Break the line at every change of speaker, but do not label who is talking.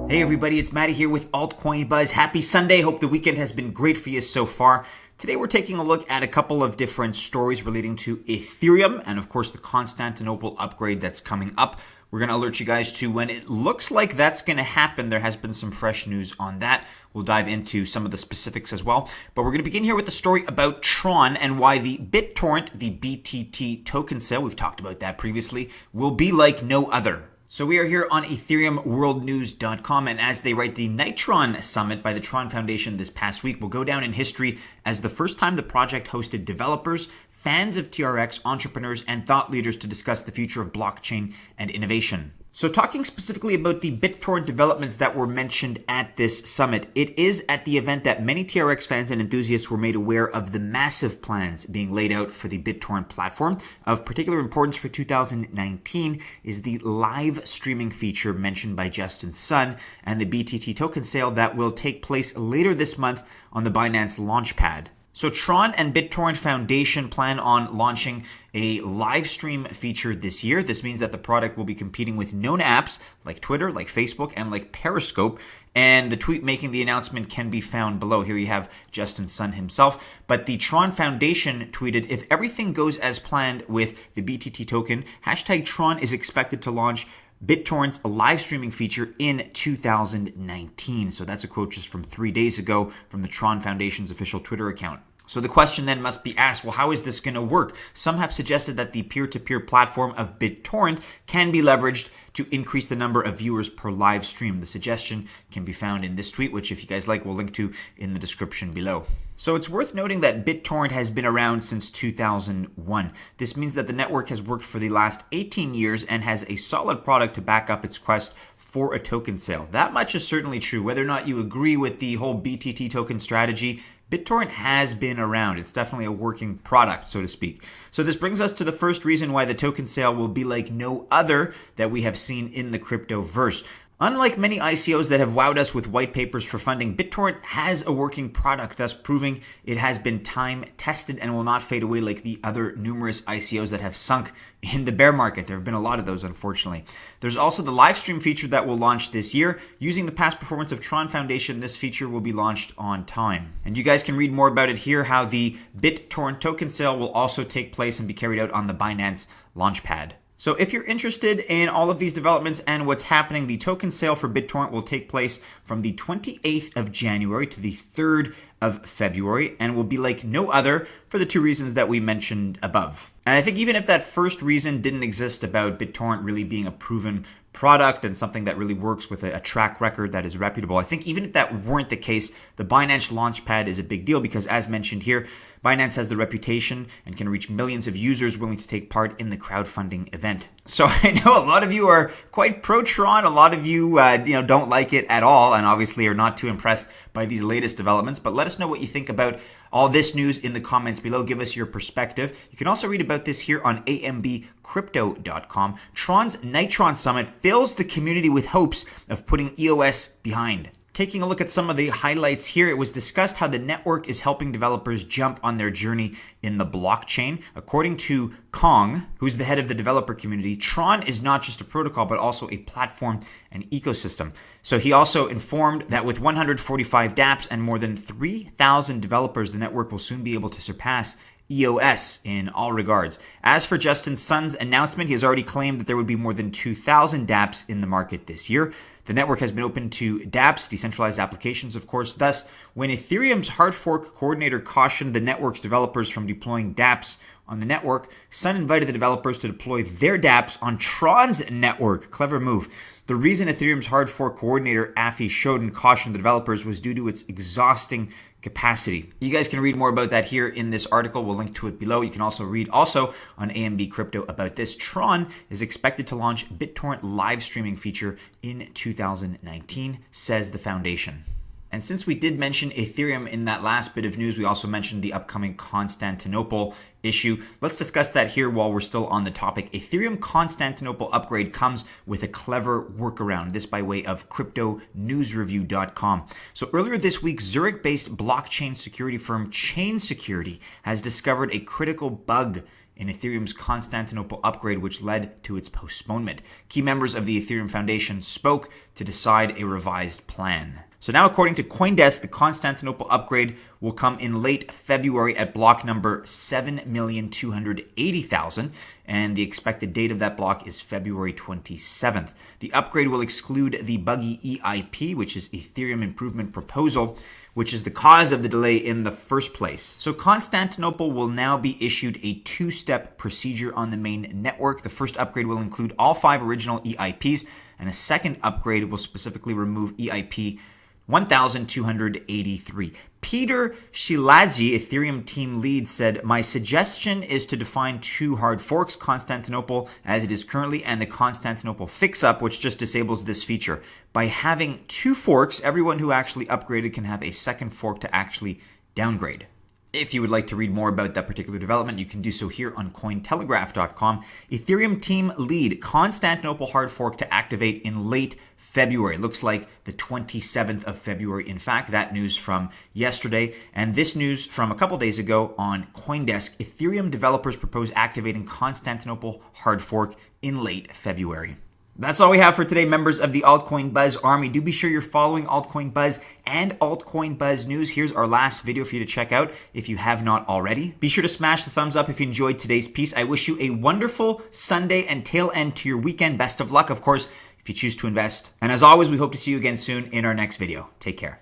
Hey everybody, it's Mattie here with Altcoin Buzz. Happy Sunday. Hope the weekend has been great for you so far. Today we're taking a look at a couple of different stories relating to Ethereum and of course the Constantinople upgrade that's coming up. We're going to alert you guys to when it looks like that's going to happen. There has been some fresh news on that. We'll dive into some of the specifics as well. But we're going to begin here with the story about Tron and why the Bittorrent, the BTT token sale, we've talked about that previously, will be like no other. So we are here on EthereumWorldNews.com, and as they write, the Nitron Summit by the Tron Foundation this past week will go down in history as the first time the project hosted developers, fans of TRX, entrepreneurs, and thought leaders to discuss the future of blockchain and innovation. So talking specifically about the Bittorrent developments that were mentioned at this summit, it is at the event that many TRX fans and enthusiasts were made aware of the massive plans being laid out for the Bittorrent platform. Of particular importance for 2019 is the live streaming feature mentioned by Justin Sun and the BTT token sale that will take place later this month on the Binance Launchpad. So Tron and Bittorrent Foundation plan on launching a live stream feature this year. This means that the product will be competing with known apps like Twitter, like Facebook, and like Periscope. And the tweet making the announcement can be found below. Here you have Justin Sun himself. But the Tron Foundation tweeted, if everything goes as planned with the BTT token, hashtag Tron is expected to launch Bittorrent's live streaming feature in 2019. So that's a quote just from 3 days ago from the Tron Foundation's official Twitter account. So the question then must be asked, well, how is this going to work? Some have suggested that the peer-to-peer platform of Bittorrent can be leveraged to increase the number of viewers per live stream. The suggestion can be found in this tweet, which if you guys like, we'll link to in the description below. So it's worth noting that Bittorrent has been around since 2001. This means that the network has worked for the last 18 years and has a solid product to back up its quest for a token sale. That much is certainly true. Whether or not you agree with the whole BTT token strategy, Bittorrent has been around. It's definitely a working product, so to speak. So this brings us to the first reason why the token sale will be like no other that we have seen in the cryptoverse. Unlike many ICOs that have wowed us with white papers for funding, Bittorrent has a working product, thus proving it has been time tested and will not fade away like the other numerous ICOs that have sunk in the bear market. There have been a lot of those, unfortunately. There's also the live stream feature that will launch this year. Using the past performance of Tron Foundation, this feature will be launched on time. And you guys can read more about it here, how the Bittorrent token sale will also take place and be carried out on the Binance Launchpad. So if you're interested in all of these developments and what's happening, the token sale for Bittorrent will take place from the 28th of January to the 3rd of February and will be like no other for the two reasons that we mentioned above. And I think even if that first reason didn't exist about Bittorrent really being a proven product and something that really works with a track record that is reputable, I think even if that weren't the case, the Binance Launchpad is a big deal because as mentioned here, Binance has the reputation and can reach millions of users willing to take part in the crowdfunding event. So I know a lot of you are quite pro-Tron. A lot of you, don't like it at all and obviously are not too impressed by these latest developments. But let us know what you think about all this news in the comments below. Give us your perspective. You can also read about this here on ambcrypto.com. Tron's Nitron Summit fills the community with hopes of putting EOS behind. Taking a look at some of the highlights here, it was discussed how the network is helping developers jump on their journey in the blockchain. According to Kong, who's the head of the developer community, Tron is not just a protocol, but also a platform and ecosystem. So he also informed that with 145 dApps and more than 3,000 developers, the network will soon be able to surpass EOS in all regards. As for Justin Sun's announcement, he has already claimed that there would be more than 2,000 dApps in the market this year. The network has been open to dApps, decentralized applications, of course. Thus, when Ethereum's hard fork coordinator cautioned the network's developers from deploying dApps on the network, Sun invited the developers to deploy their dApps on Tron's network. Clever move. The reason Ethereum's hard fork coordinator, Afi Shoden, cautioned the developers was due to its exhausting capacity. You guys can read more about that here in this article. We'll link to it below. You can also read on AMB Crypto about this. Tron is expected to launch Bittorrent live streaming feature in 2019, says the foundation. And since we did mention Ethereum in that last bit of news, we also mentioned the upcoming Constantinople issue. Let's discuss that here while we're still on the topic. Ethereum Constantinople upgrade comes with a clever workaround. This by way of cryptonewsreview.com. So earlier this week, Zurich-based blockchain security firm Chain Security has discovered a critical bug in Ethereum's Constantinople upgrade, which led to its postponement. Key members of the Ethereum Foundation spoke to decide a revised plan. So now, according to CoinDesk, the Constantinople upgrade will come in late February at block number 7,280,000, and the expected date of that block is February 27th. The upgrade will exclude the buggy EIP, which is Ethereum Improvement Proposal, which is the cause of the delay in the first place. So Constantinople will now be issued a two-step procedure on the main network. The first upgrade will include all 5 original EIPs, and a second upgrade will specifically remove EIP 1,283. Peter Shiladze, Ethereum team lead, said, "My suggestion is to define 2 hard forks, Constantinople as it is currently, and the Constantinople fix-up, which just disables this feature. By having 2 forks, everyone who actually upgraded can have a second fork to actually downgrade." If you would like to read more about that particular development, you can do so here on Cointelegraph.com. Ethereum team lead, Constantinople hard fork to activate in late February. Looks like the 27th of February. In fact, that news from yesterday, and this news from a couple days ago on CoinDesk. Ethereum developers propose activating Constantinople hard fork in late February. That's all we have for today, members of the Altcoin Buzz Army. Do be sure you're following Altcoin Buzz and Altcoin Buzz News. Here's our last video for you to check out if you have not already. Be sure to smash the thumbs up if you enjoyed today's piece. I wish you a wonderful Sunday and tail end to your weekend. Best of luck, of course, if you choose to invest. And as always, we hope to see you again soon in our next video. Take care.